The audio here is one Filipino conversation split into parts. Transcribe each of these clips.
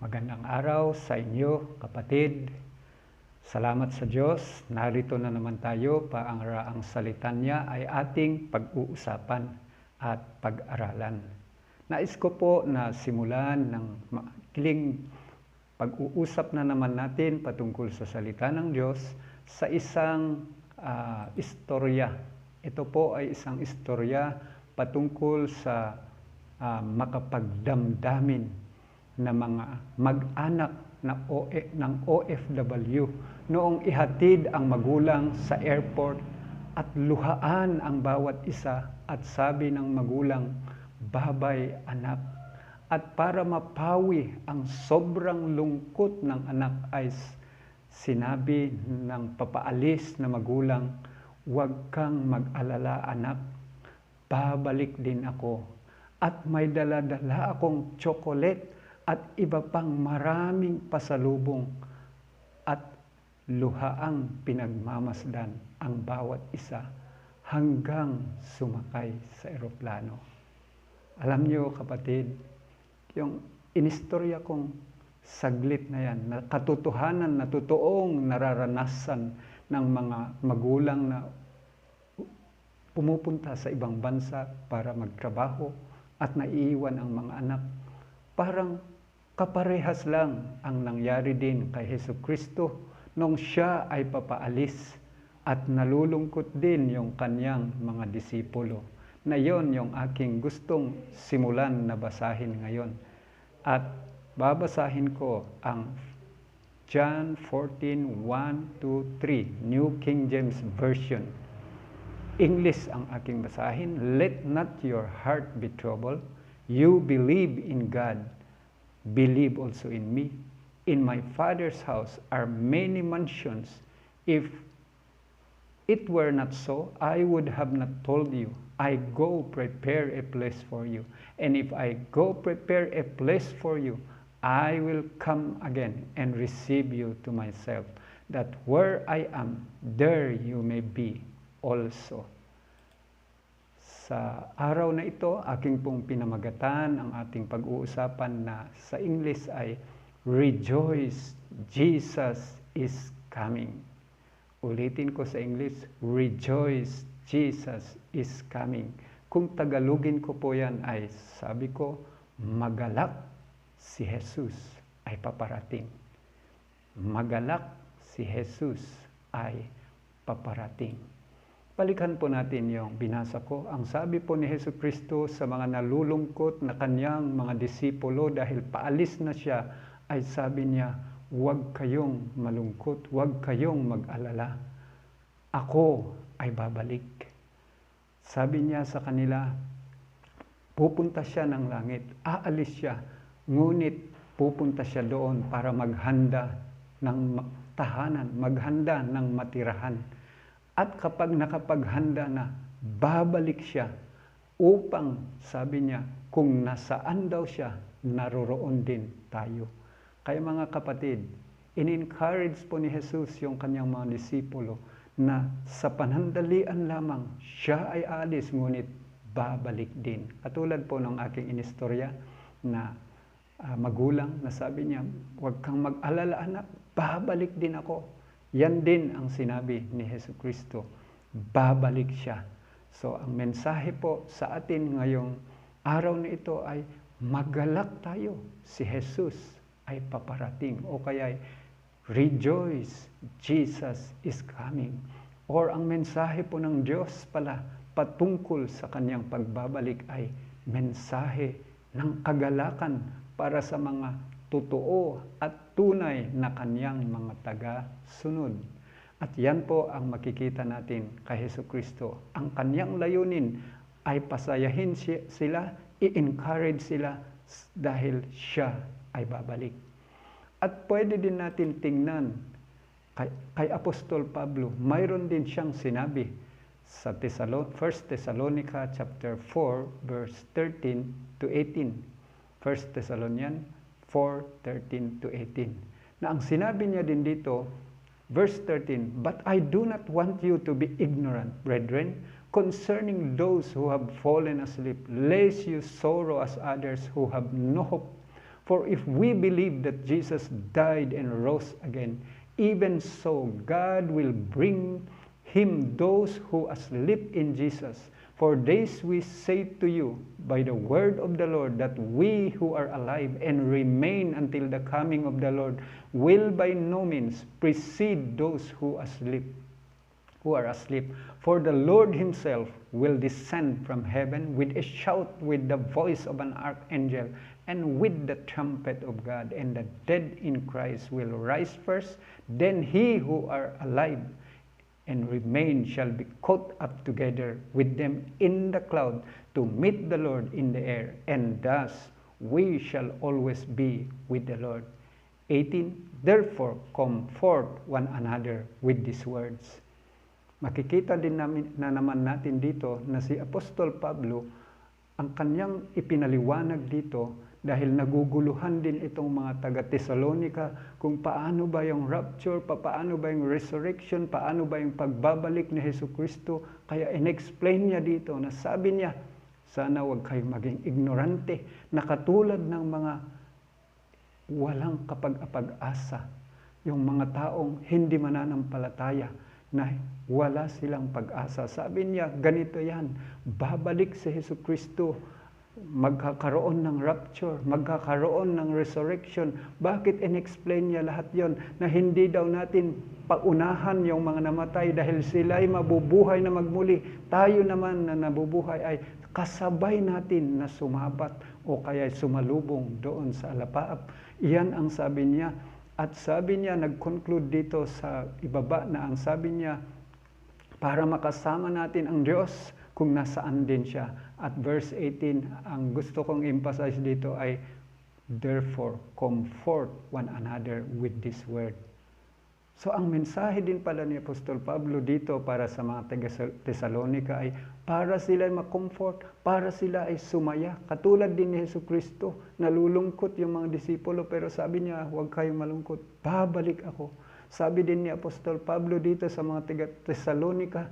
Magandang araw sa inyo, kapatid. Salamat sa Diyos. Narito na naman tayo para ang salita niya ay ating pag-uusapan at pag-aralan. Nais ko po na simulan ng maikling pag-uusap na naman natin patungkol sa salita ng Diyos sa isang istorya. Ito po ay isang istorya patungkol sa makapagdamdamin na mga mag-anak ng OFW noong ihatid ang magulang sa airport at luhaan ang bawat isa at sabi ng magulang, "Babay anak." At para mapawi ang sobrang lungkot ng anak ay sinabi ng papaalis na magulang, "Huwag kang mag-alala anak, babalik din ako at may dala-dala akong chocolate at iba pang maraming pasalubong," at luhaang pinagmamasdan ang bawat isa hanggang sumakay sa eroplano. Alam niyo kapatid, yung inistorya kong saglit na yan, na katotohanan na totoong nararanasan ng mga magulang na pumupunta sa ibang bansa para magtrabaho at naiiwan ang mga anak. Parang kaparehas lang ang nangyari din kay Jesucristo nung siya ay papaalis at nalulungkot din yung kanyang mga disipulo. Na yon yung aking gustong simulan na basahin ngayon. At babasahin ko ang John 14:1-3, New King James Version. English ang aking basahin. "Let not your heart be troubled. You believe in God. Believe also in me. In my Father's house are many mansions. If it were not so, I would have not told you. I go prepare a place for you. And if I go prepare a place for you, I will come again and receive you to myself, that where I am, there you may be also." Sa araw na ito, aking pong pinamagatan ang ating pag-uusapan na sa English ay "Rejoice, Jesus is coming." Ulitin ko sa English, "Rejoice, Jesus is coming." Kung Tagalogin ko po yan ay sabi ko, magalak si Jesus ay paparating. Magalak si Jesus ay paparating. Balikan po natin yung binasa ko. Ang sabi po ni Jesucristo sa mga nalulungkot na kanyang mga disipulo dahil paalis na siya, ay sabi niya, "Huwag kayong malungkot, huwag kayong mag-alala. Ako ay babalik." Sabi niya sa kanila, pupunta siya ng langit, aalis siya, ngunit pupunta siya doon para maghanda ng tahanan, maghanda ng matirahan. At kapag nakapaghanda na, babalik siya upang, sabi niya, kung nasaan daw siya, naroroon din tayo. Kaya mga kapatid, in-encourage po ni Jesus yung kanyang mga disipulo na sa panandalian lamang siya ay alis, ngunit babalik din. Katulad po ng aking inistorya na magulang na sabi niya, "Huwag kang mag-alala anak, babalik din ako." Yan din ang sinabi ni Jesucristo, babalik siya. So ang mensahe po sa atin ngayong araw na ito ay magalak tayo, si Jesus ay paparating, o kaya "Rejoice, Jesus is coming." Or ang mensahe po ng Diyos pala patungkol sa kanyang pagbabalik ay mensahe ng kagalakan para sa mga totoo at tunay na kanyang mga taga-sunod. At yan po ang makikita natin kay Jesucristo. Ang kanyang layunin ay pasayahin sila, i-encourage sila dahil siya ay babalik. At pwede din natin tingnan kay Apostol Pablo, mayroon din siyang sinabi sa 1 Thessalonica chapter 4 verse 13-18. 1 Thessalonians 4:13-18. Na ang sinabi niya din dito, verse 13, "But I do not want you to be ignorant, brethren, concerning those who have fallen asleep, lest you sorrow as others who have no hope. For if we believe that Jesus died and rose again, even so God will bring him those who asleep in Jesus. For this we say to you by the word of the Lord, that we who are alive and remain until the coming of the Lord will by no means precede those who are asleep. For the Lord himself will descend from heaven with a shout, with the voice of an archangel, and with the trumpet of God, and the dead in Christ will rise first. Then he who are alive and remain shall be caught up together with them in the cloud to meet the Lord in the air, and thus we shall always be with the Lord. 18. Therefore comfort one another with these words. Makikita din naman natin dito na si Apostol Pablo, ang kanyang ipinaliwanag dito dahil naguguluhan din itong mga taga-Tesalonika kung paano ba yung rapture, paano ba yung resurrection, paano ba yung pagbabalik ni Jesucristo. Kaya in-explain niya dito na sabi niya, sana wag kayong maging ignorante na katulad ng mga walang kapag-asa, yung mga taong hindi mananampalataya, na wala silang pag-asa. Sabi niya, ganito yan, babalik si Jesucristo, magkakaroon ng rapture, magkakaroon ng resurrection. Bakit in-explain niya lahat yon? Na hindi daw natin paunahan yung mga namatay dahil sila ay mabubuhay na magmuli. Tayo naman na nabubuhay ay kasabay natin na sumabat o kaya sumalubong doon sa alapaap. Iyan ang sabi niya. At sabi niya, nag-conclude dito sa ibaba na ang sabi niya, para makasama natin ang Diyos kung nasaan din siya. At verse 18, ang gusto kong emphasize dito ay, therefore, comfort one another with this word. So ang mensahe din pala ni Apostol Pablo dito para sa mga taga-Tesalonika ay para sila ay makomfort, para sila ay sumaya. Katulad din ni Jesucristo, nalulungkot yung mga disipulo pero sabi niya, huwag kayong malungkot, babalik ako. Sabi din ni Apostol Pablo dito sa mga taga-Tesalonika,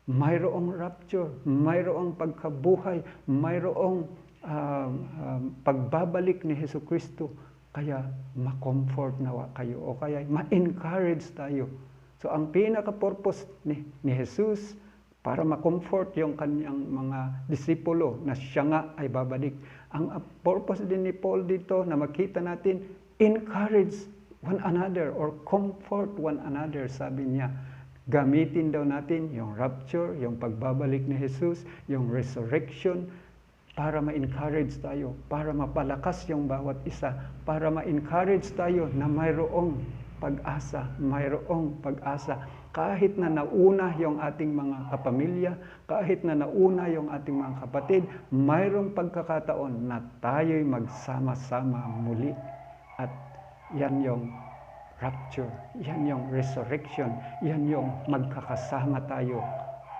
mayroong rapture, mayroong pagkabuhay, mayroong pagbabalik ni Jesucristo. Kaya ma-comfort nawa kayo o kaya ma-encourage tayo. So ang pinaka-purpose ni Jesus para ma-comfort yung kanyang mga disipulo na siya nga ay babalik. Ang purpose din ni Paul dito na makita natin, encourage one another or comfort one another, sabi niya. Gamitin daw natin yung rapture, yung pagbabalik ni Jesus, yung resurrection, para ma-encourage tayo, para mapalakas yung bawat isa, para ma-encourage tayo na mayroong pag-asa, mayroong pag-asa. Kahit na nauna yung ating mga kapamilya, kahit na nauna yung ating mga kapatid, mayroong pagkakataon na tayo'y magsama-sama muli. At yan yung rapture, yan yung resurrection, yan yung magkakasama tayo.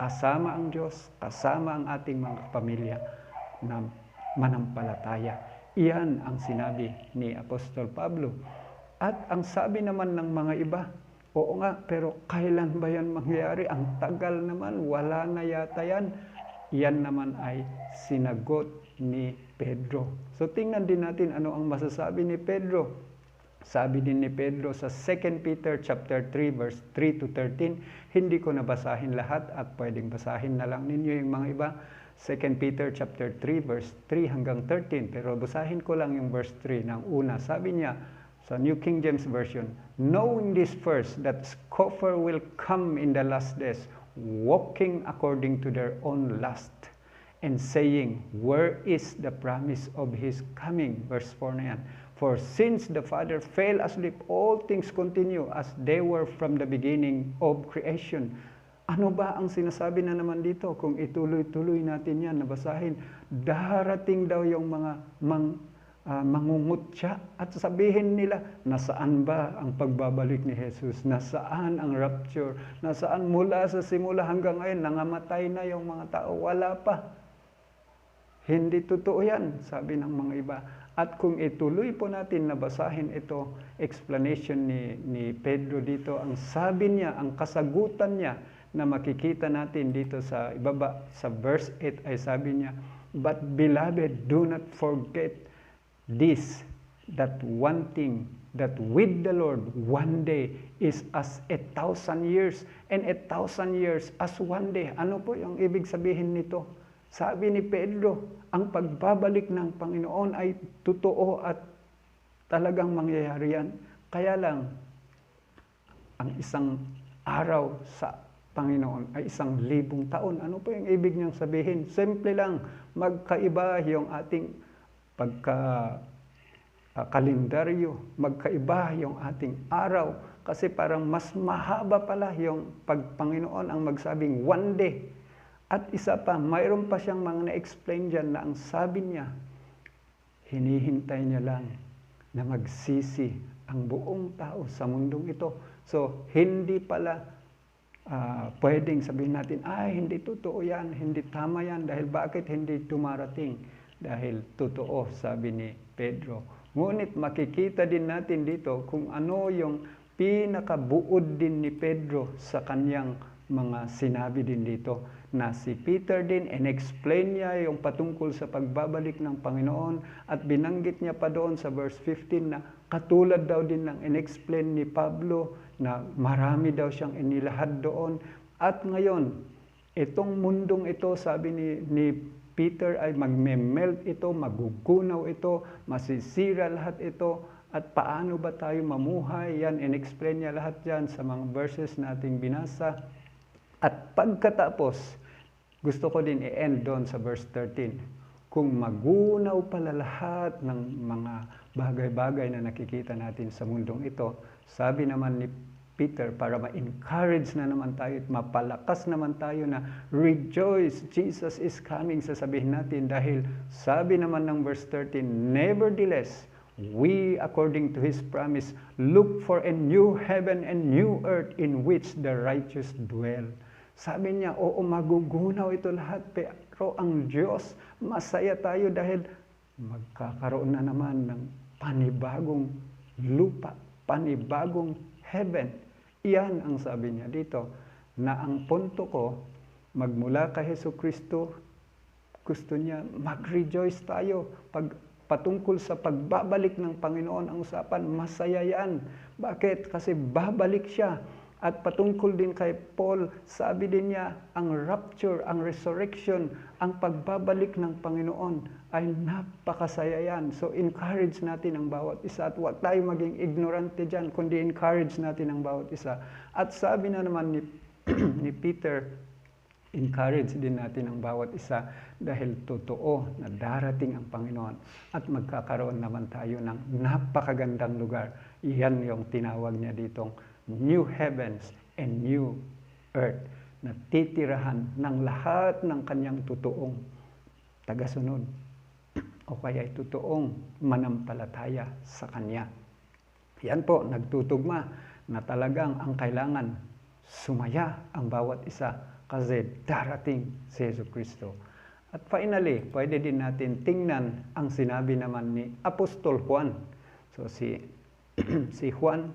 Kasama ang Diyos, kasama ang ating mga kapamilya na manampalataya. Iyan ang sinabi ni Apostol Pablo. At ang sabi naman ng mga iba, oo nga, pero kailan ba yan mangyayari? Ang tagal naman, wala na yata yan. Iyan naman ay sinagot ni Pedro. So tingnan din natin ano ang masasabi ni Pedro. Sabi din ni Pedro sa 2 Peter chapter 3 verse 3 to 13, hindi ko nabasahin lahat at pwedeng basahin na lang ninyo yung mga iba. 2 Peter chapter 3 verse 3 hanggang 13, pero basahin ko lang yung verse 3 ng una. Sabi niya sa New King James Version, knowing this first, that scoffer will come in the last days, walking according to their own lust, and saying, where is the promise of his coming? Verse 4 na yan. For since the Father fell asleep, all things continue as they were from the beginning of creation. Ano ba ang sinasabi na naman dito? Kung ituloy-tuloy natin yan, nabasahin, darating daw yung mga mangungutya at sabihin nila, nasaan ba ang pagbabalik ni Jesus? Nasaan ang rapture? Nasaan mula sa simula hanggang ngayon? Nangamatay na yung mga tao? Wala pa. Hindi totoo yan, sabi ng mga iba. At kung ituloy po natin na basahin ito, explanation ni Pedro dito, ang sabi niya, ang kasagutan niya, na makikita natin dito sa ibaba, sa verse 8 ay sabi niya, but beloved, do not forget this, that one thing, that with the Lord, one day is as 1,000 years, and 1,000 years as one day. Ano po yung ibig sabihin nito? Sabi ni Pedro, ang pagbabalik ng Panginoon ay totoo at talagang mangyayari yan. Kaya lang, ang isang araw sa Panginoon ay 1,000 taon. Ano po yung ibig niyang sabihin? Simple lang, magkaiba yung ating kalendaryo, magkaiba yung ating araw. Kasi parang mas mahaba pala yung Panginoon ang magsabing one day. At isa pa, mayroon pa siyang mga na-explain dyan na ang sabi niya, hinihintay niya lang na magsisi ang buong tao sa mundong ito. So, hindi pala pwedeng sabihin natin, hindi totoo yan, hindi tama yan, dahil bakit hindi dumarating? Dahil totoo, sabi ni Pedro. Ngunit makikita din natin dito kung ano yung pinakabuod din ni Pedro sa kanyang mga sinabi din dito. Na si Peter din, in-explain niya yung patungkol sa pagbabalik ng Panginoon at binanggit niya pa doon sa verse 15 na katulad daw din ng in-explain ni Pablo na marami daw siyang inilahad doon. At ngayon, itong mundong ito, sabi ni Peter, ay magme-melt ito, magugunaw ito, masisira lahat ito. At paano ba tayo mamuhay? Yan, in-explain niya lahat yan sa mga verses nating binasa. At pagkatapos, gusto ko din i-end doon sa verse 13. Kung magunaw pala lahat ng mga bagay-bagay na nakikita natin sa mundong ito, sabi naman ni Peter, para ma-encourage na naman tayo at mapalakas naman tayo na rejoice, Jesus is coming, sasabihin natin. Dahil sabi naman ng verse 13, nevertheless, we, according to His promise, look for a new heaven and new earth in which the righteous dwell. Sabi niya, oo, magugunaw ito lahat, pero ang Diyos, masaya tayo dahil magkakaroon na naman ng panibagong lupa, panibagong heaven. Iyan ang sabi niya dito, na ang punto ko, magmula kay Jesucristo, gusto niya, mag-rejoice tayo. Patungkol sa pagbabalik ng Panginoon ang usapan, masaya yan. Bakit? Kasi babalik siya. At patungkol din kay Paul, sabi din niya, ang rapture, ang resurrection, ang pagbabalik ng Panginoon ay napakasaya yan. So encourage natin ang bawat isa at huwag tayo maging ignorante dyan, kundi encourage natin ang bawat isa. At sabi na naman ni Peter, encourage din natin ang bawat isa dahil totoo na darating ang Panginoon at magkakaroon naman tayo ng napakagandang lugar. Iyan yung tinawag niya ditong new heavens and new earth na titirahan ng lahat ng kanyang totoong tagasunod o kaya totoong manampalataya sa kanya. Yan po, nagtutugma na talagang ang kailangan sumaya ang bawat isa kasi darating si Jesucristo. At finally, pwede din natin tingnan ang sinabi naman ni Apostol Juan. So si Juan,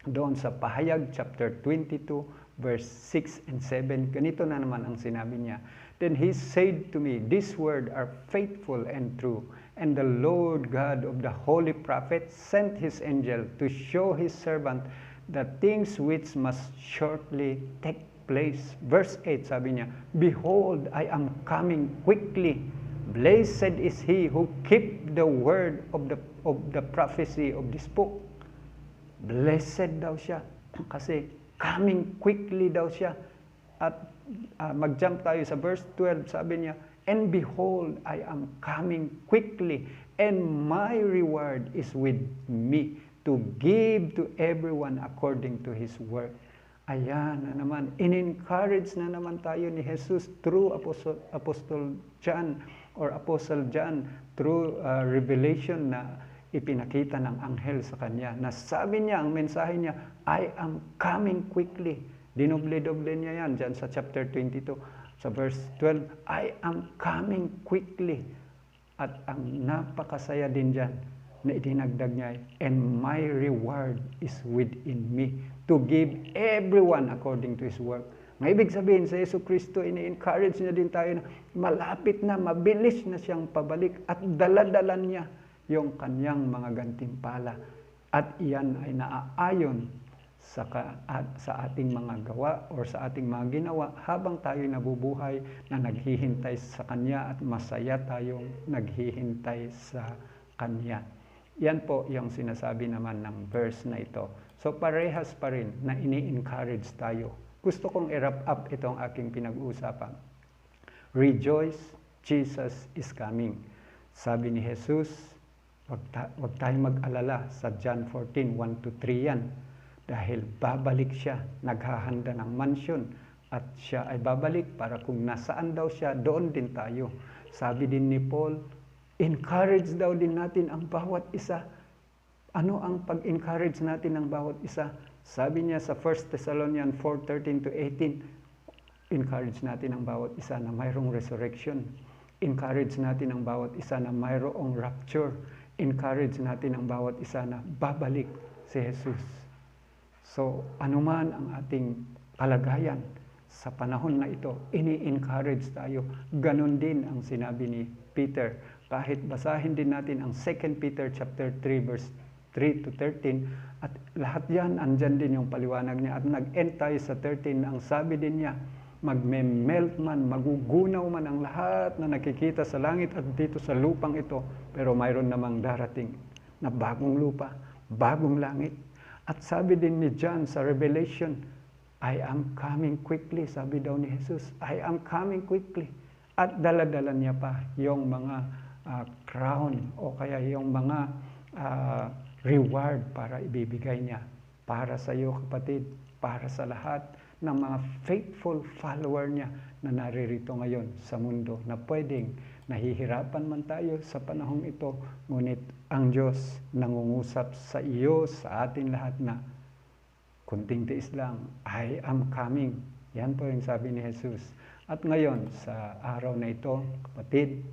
doon sa Pahayag chapter 22, verse 6 and 7, ganito na naman ang sinabi niya. Then he said to me, this word are faithful and true, and the Lord God of the holy prophet sent his angel to show his servant the things which must shortly take place. Verse 8, sabi niya, behold, I am coming quickly. Blessed is he who keep the word of the prophecy of this book. Blessed daw siya kasi coming quickly daw siya. At mag-jump tayo sa verse 12, sabi niya, and behold, I am coming quickly, and my reward is with me to give to everyone according to his work. Ayan na naman, in-encourage na naman tayo ni Jesus through Apostle John or Apostle John through revelation na ipinakita ng anghel sa kanya. Nasabi niya, ang mensahe niya, I am coming quickly. Dinoble-doble niya yan dyan sa chapter 22. Sa verse 12, I am coming quickly. At ang napakasaya din dyan na itinagdag niya, and my reward is within me to give everyone according to his work. May ibig sabihin sa Jesucristo, ini-encourage niya din tayo na malapit na, mabilis na siyang pabalik at daladalan niya yung kanyang mga gantimpala. At iyan ay naaayon sa ating mga gawa o sa ating mga ginawa habang tayo nabubuhay na naghihintay sa Kanya at masaya tayong naghihintay sa Kanya. Yan po yung sinasabi naman ng verse na ito. So parehas pa rin na ini-encourage tayo. Gusto kong i-wrap up itong aking pinag-uusapan. Rejoice, Jesus is coming. Sabi ni Jesus, wag tayong mag-alala sa John 14, 1-3 yan. Dahil babalik siya, naghahanda ng mansyon at siya ay babalik para kung nasaan daw siya, doon din tayo. Sabi din ni Paul, encourage daw din natin ang bawat isa. Ano ang pag-encourage natin ng bawat isa? Sabi niya sa 1 Thessalonians 4:13-18, encourage natin ang bawat isa na mayroong resurrection. Encourage natin ang bawat isa na mayroong rapture. Encourage natin ang bawat isa na babalik si Jesus. So, anuman ang ating kalagayan sa panahon na ito, ini-encourage tayo. Ganon din ang sinabi ni Peter. Kahit basahin din natin ang 2 Peter chapter 3 verse 3-13 at lahat yan, andyan din yung paliwanag niya. At nag-end tayo sa 13, ang sabi din niya, magme-melt man, magugunaw man ang lahat na nakikita sa langit at dito sa lupang ito, pero mayroon namang darating na bagong lupa, bagong langit. At sabi din ni John sa Revelation, I am coming quickly. Sabi daw ni Jesus, I am coming quickly. At dala-dala niya pa yung mga crown o kaya yung mga reward para ibibigay niya para sa iyo kapatid, para sa lahat ng mga faithful follower niya na naririto ngayon sa mundo na pwedeng nahihirapan man tayo sa panahong ito, ngunit ang Diyos nangungusap sa iyo, sa atin lahat na kunting tiis lang, I am coming. Yan po yung sabi ni Jesus. At ngayon, sa araw na ito, kapatid,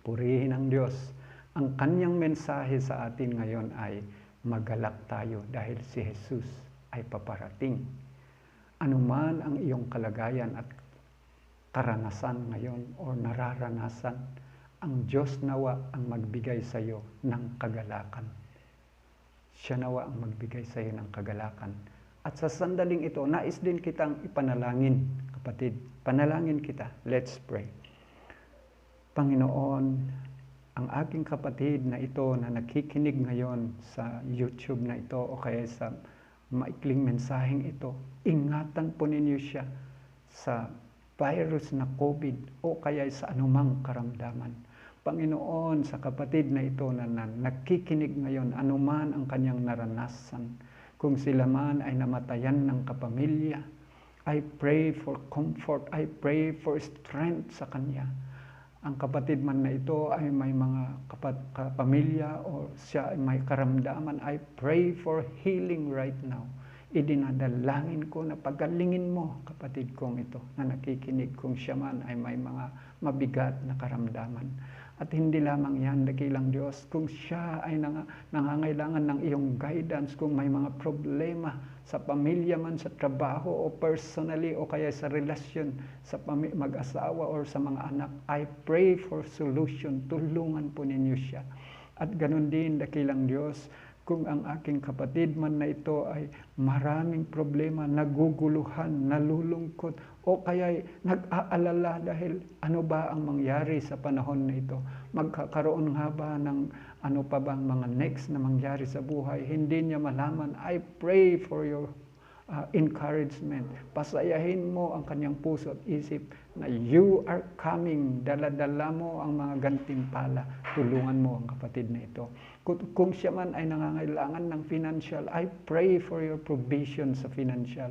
purihin ang Diyos. Ang kanyang mensahe sa atin ngayon ay magalak tayo dahil si Jesus ay paparating. Anuman ang iyong kalagayan at karanasan ngayon o nararanasan, ang Diyos nawa ang magbigay sa iyo ng kagalakan. Siya nawa ang magbigay sa iyo ng kagalakan. At sa sandaling ito, nais din kitang ipanalangin, kapatid. Panalangin kita. Let's pray. Panginoon, ang aking kapatid na ito na nakikinig ngayon sa YouTube na ito o kaya sa maikling mensaheng ito, ingatan po ninyo siya sa virus na COVID o kaya sa anumang karamdaman. Panginoon, sa kapatid na ito na nakikinig ngayon, anuman ang kanyang naranasan, kung sila man ay namatayan ng kapamilya, I pray for comfort, I pray for strength sa kanya. Ang kapatid man na ito ay may mga kapamilya o siya ay may karamdaman, I pray for healing right now. Idinadalangin ko na pagalingin mo kapatid kong ito na nakikinig kung siya man ay may mga mabigat na karamdaman. At hindi lamang yan, dakilang Diyos, kung siya ay nangangailangan ng iyong guidance, kung may mga problema sa pamilya man, sa trabaho o personally o kaya sa relasyon sa mag-asawa o sa mga anak, I pray for solution. Tulungan po ninyo siya. At ganun din, dakilang Diyos, kung ang aking kapatid man na ito ay maraming problema, naguguluhan, nalulungkot, o kaya nag-aalala dahil ano ba ang mangyari sa panahon na ito? Magkakaroon nga ba ng ano pa bang mga next na mangyari sa buhay? Hindi niya malaman. I pray for your encouragement. Pasayahin mo ang kanyang puso at isip na you are coming. Dala-dala mo ang mga gantimpala. Tulungan mo ang kapatid na ito. Kung siya man ay nangangailangan ng financial, I pray for your provision sa financial.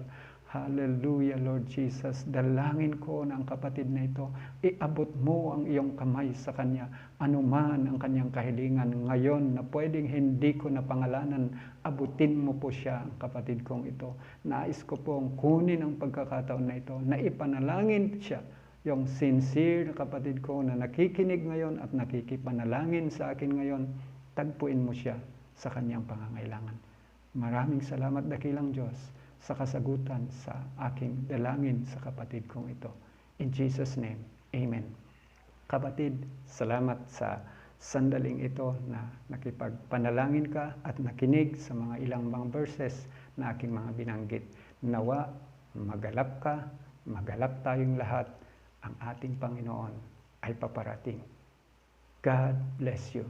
Hallelujah, Lord Jesus. Dalangin ko na ang kapatid na ito, iabot mo ang iyong kamay sa kanya. Anuman ang kanyang kahilingan ngayon na pwedeng hindi ko na pangalanan, abutin mo po siya, ang kapatid kong ito. Nais ko pong kunin ang pagkakataon na ito, na ipanalangin siya, yung sincere na kapatid ko na nakikinig ngayon at nakikipanalangin sa akin ngayon, tagpuin mo siya sa kanyang pangangailangan. Maraming salamat, dakilang Diyos, sa kasagutan sa aking dalangin sa kapatid kong ito. In Jesus' name, Amen. Kapatid, salamat sa sandaling ito na nakipagpanalangin ka at nakinig sa mga ilang mga verses na aking mga binanggit. Nawa, magalap ka, magalap tayong lahat, ang ating Panginoon ay paparating. God bless you.